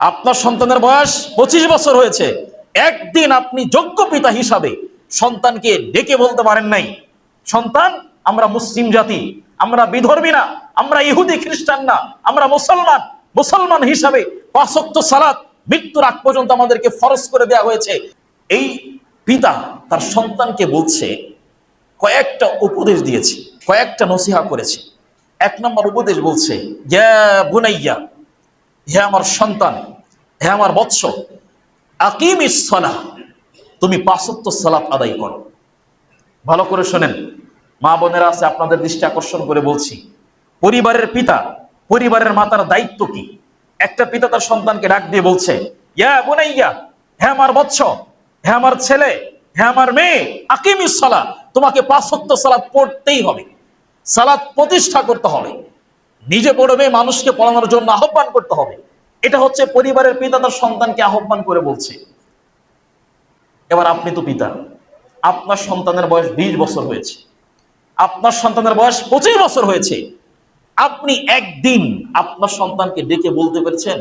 আপনার সন্তানের বয়স 25 বছর হয়েছে, একদিন আপনি যোগ্য পিতা হিসাবে সন্তানকে ডেকে বলতে পারেন নাই, সন্তান আমরা মুসলিম জাতি, আমরা বিধর্মী না, আমরা ইহুদি খ্রিস্টান না, আমরা মুসলমান। মুসলমান হিসাবে 5 ওয়াক্ত সালাত মৃত্যুর আগ পর্যন্ত আমাদেরকে ফরজ করে দেওয়া হয়েছে। এই পিতা তার সন্তানকে বলছে, কয়েকটা উপদেশ দিয়েছে, কয়েকটা নসিহা করেছে। 1 নম্বর উপদেশ বলছে, ইয়া বুনাইয়া, হে আমার সন্তান, হে আমার বৎস, আকিমিস সালাহ, তুমি 5 ওয়াক্ত সালাত আদায় করো। ভালো করে শোনেন, মা বোনেরা আছে, আপনাদের দৃষ্টি আকর্ষণ করে বলছি, পরিবারের পিতা, পরিবারের মাতার দায়িত্ব কি? একটা পিতা তার সন্তানকে ডাক দিয়ে বলছে, ইয়া বুনাইয়া, হে আমার বৎস, হে আমার ছেলে, হে আমার মেয়ে, আকিমিস সালাহ, তোমাকে 5 ওয়াক্ত সালাত পড়তেই হবে, সালাত প্রতিষ্ঠা করতে হবে, নিজে পড়বে, মানুষকে পড়ানোর জন্য আহ্বান করতে হবে। এটা হচ্ছে পরিবারের পিতা তার সন্তানকে আহ্বান করে বলছে। এবার আপনি তো পিতা, আপনার সন্তানের বয়স 20 বছর হয়েছে, আপনার সন্তানের বয়স 25 বছর হয়েছে, আপনি একদিন আপনার সন্তানকে ডেকে বলতে পেরেছেন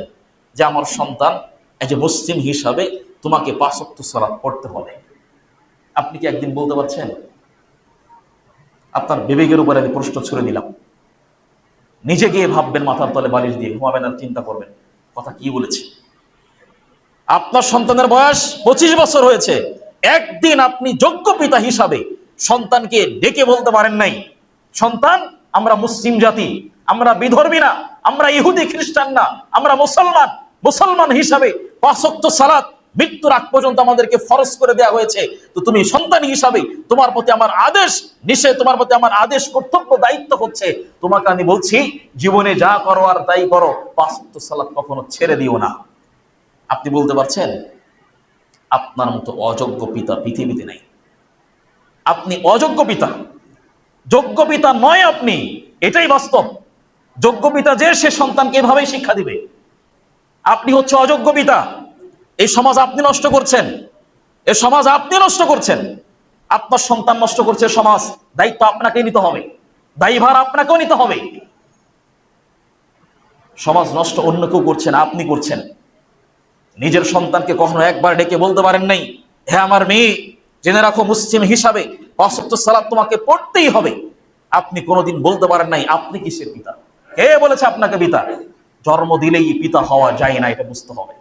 যে আমার সন্তান, এজ এ মুসলিম হিসাবে তোমাকে 5 ওয়াক্ত সালাত পড়তে হবে? আপনি কি একদিন বলতে পারছেন? আপনার বিবেকের উপরে আমি প্রশ্ন ছুড়ে দিলাম, নিজে গিয়ে ভাববেন, মাথার তলে বালিশ দিয়ে ঘুমাবেন আর চিন্তা করবেন কথা কি বলেছে। আপনার সন্তানের বয়স 25 বছর হয়েছে, একদিন আপনি যোগ্য পিতা হিসাবে সন্তানকে ডেকে বলতে পারেন নাই, সন্তান আমরা মুসলিম জাতি, আমরা বিধর্মী না, আমরা ইহুদি খ্রিস্টান না, আমরা মুসলমান। মুসলমান হিসাবে 5 ওয়াক্ত সালাত মৃত্যুর আগ পর্যন্ত আমাদেরকে ফরজ করে দেওয়া হয়েছে। তো তুমি সন্তান হিসাবে তোমার প্রতি আমার আদেশ নিষেধ, তোমার প্রতি আমার আদেশ, কর্তব্য, দায়িত্ব হচ্ছে, তোমাকে আমি বলছি জীবনে যা করো আর তাই করো, 5 ওয়াক্ত সালাত কখনো ছেড়ে দিও না। আপনি বলতে পারছেন? আপনার মতো অযোগ্য পিতা পৃথিবীতে নাই। আপনি অযোগ্য পিতা, যোগ্য পিতা নয় আপনি, এটাই বাস্তব। যোগ্য পিতা যে, সে সন্তানকে এভাবেই শিক্ষা দিবে। আপনি হচ্ছে অযোগ্য পিতা। এই সমাজ আপনি নষ্ট করছেন, এই সমাজ আপনি নষ্ট করছেন, আপনার সন্তান নষ্ট করছে সমাজ, দায়িত্ব আপনাকেই নিতে হবে, দায়ভার আপনাকেও নিতে হবে। সমাজ নষ্ট অন্য কেউ করছেন, আপনি করছেন। নিজের সন্তানকে কখনো একবার ডেকে বলতে পারেন নাই, হে আমার মেয়ে, জেনে রাখো মুসলিম হিসাবে 5 ওয়াক্ত সালাত তোমাকে পড়তেই হবে। আপনি কোনোদিন বলতে পারেন নাই আপনি কিসের পিতা? কে বলেছে আপনাকে পিতা? জন্ম দিলেই পিতা হওয়া যায় না, এটা বুঝতে হবে।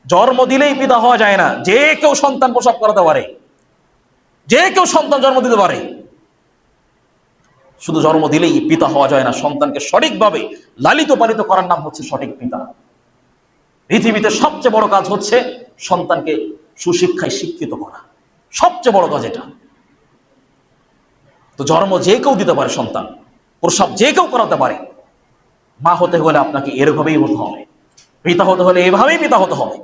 জন্ম দিলেই পিতা হওয়া যায় না। যে কেউ সন্তান প্রসব করাতে পারে, যে কেউ সন্তান জন্ম দিতে পারে, শুধু জন্ম দিলেই পিতা হওয়া যায় না। সন্তানকে সঠিকভাবে লালিত পালিত করার নাম হচ্ছে সঠিক পিতা। পৃথিবীতে সবচেয়ে বড় কাজ হচ্ছে সন্তানকে সুশিক্ষায় শিক্ষিত করা, সবচেয়ে বড় কাজ এটা। তো জন্ম যে কেউ দিতে পারে, সন্তান প্রসব যে কেউ করাতে পারে। মা হতে হলে আপনাকে এরভাবেই হতে হবে, পিতা হতে হলে এভাবেই পিতা হতে হবে,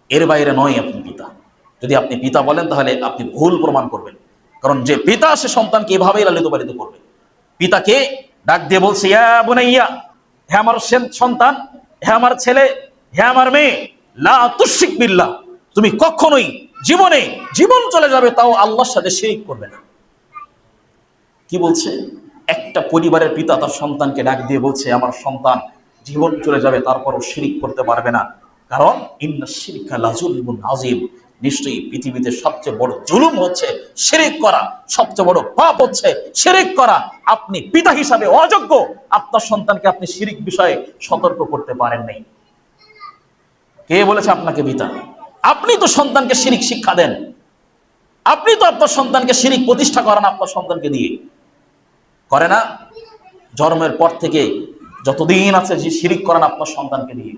এর বাইরে নয় আপনি পিতা। যদি আপনি পিতা বলেন তাহলে আপনি ভুল প্রমাণ করবেন, কারণ যে পিতা সে সন্তানকে এভাবেই লালিত পালিত করবে। পিতাকে ডাক দিয়ে বলছে, ইয়া বুনাইয়া, হে আমার সন্তান, হে আমার ছেলে, হে আমার মেয়ে, লা তুশরিক বিল্লাহ, তুমি কখনোই জীবনে, জীবন চলে যাবে তাও আল্লাহর সাথে শিরক করবে না। কি বলছে? একটা পরিবারের পিতা তার সন্তানকে ডাক দিয়ে বলছে, আমার সন্তান জীবন চলে যাবে তারপরও শিরক করতে পারবে না, কারণ ইন্নাশ শিরকা লাযুলমুন আযীম, নিশ্চয়ই পৃথিবীতে সবচেয়ে বড় জুলুম হচ্ছে শিরক করা, সবচেয়ে বড় পাপ হচ্ছে শিরক করা। আপনি পিতা হিসাবে অযোগ্য, আপনার সন্তানকে আপনি শিরক বিষয়ে সতর্ক করতে পারেন নাই। কে বলেছে আপনাকে পিতা? আপনি তো সন্তানকে শিরক শিক্ষা দেন, আপনি তো আপনার সন্তানকে শিরক প্রতিষ্ঠা করান আপনার সন্তানকে দিয়ে, করে না? জন্মের পর থেকে যতদিন আছে যে শিরক করান আপনার সন্তানকে দিয়ে।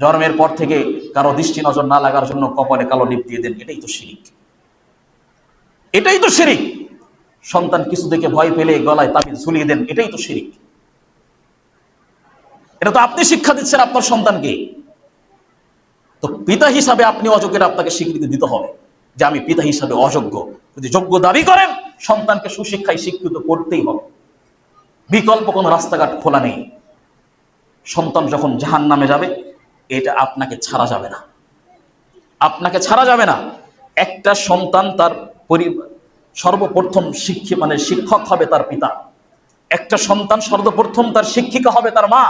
জন্মের পর থেকে কারো দৃষ্টি নজর না লাগার জন্য কপালে কালো টিপ দিয়ে দেন, এটাই তো শিরক, এটাই তো শিরক। সন্তান কিছু দেখে ভয় পেলে গলায় তাবিজ ঝুলিয়ে দেন, এটাই তো শিরক। এটা তো আপনি শিক্ষা দিচ্ছেন আপনার সন্তানকে। তো পিতা হিসাবে আপনি অযোগ্য, আপনাকে স্বীকৃতি দিতে হবে যে আমি পিতা হিসাবে অযোগ্য। যদি যোগ্য দাবি করেন, সন্তানকে সুশিক্ষায় শিক্ষিত করতেই হবে, বিকল্প কোনো রাস্তাঘাট খোলা নেই। সন্তান যখন জাহান্নামে যাবে, এটা আপনাকে ছাড়া যাবে না, আপনাকে ছাড়া যাবে না। একটা সন্তান তার পরিবার সর্বপ্রথম শিক্ষক হবে তার পিতা, একটা সন্তান সর্বপ্রথম তার শিক্ষিকা হবে তার মা।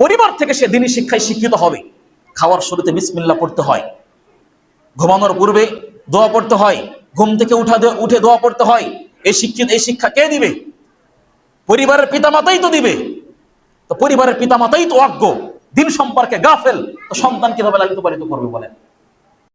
পরিবার থেকে সে দ্বীনি শিক্ষায় শিক্ষিত হবে। খাওয়ার শুরুতে বিসমিল্লাহ পড়তে হয়, ঘুমানোর পূর্বে দোয়া পড়তে হয়, ঘুম থেকে উঠে দোয়া পড়তে হয়। এই শিক্ষা কে দিবে? পরিবারের পিতামাতাই তো দিবে। তো পরিবারের পিতামাতাই তো অজ্ঞ, দিন সম্পর্কে গাফেল, তো সন্তান কিভাবে লালিত পালিত করবে বলেন?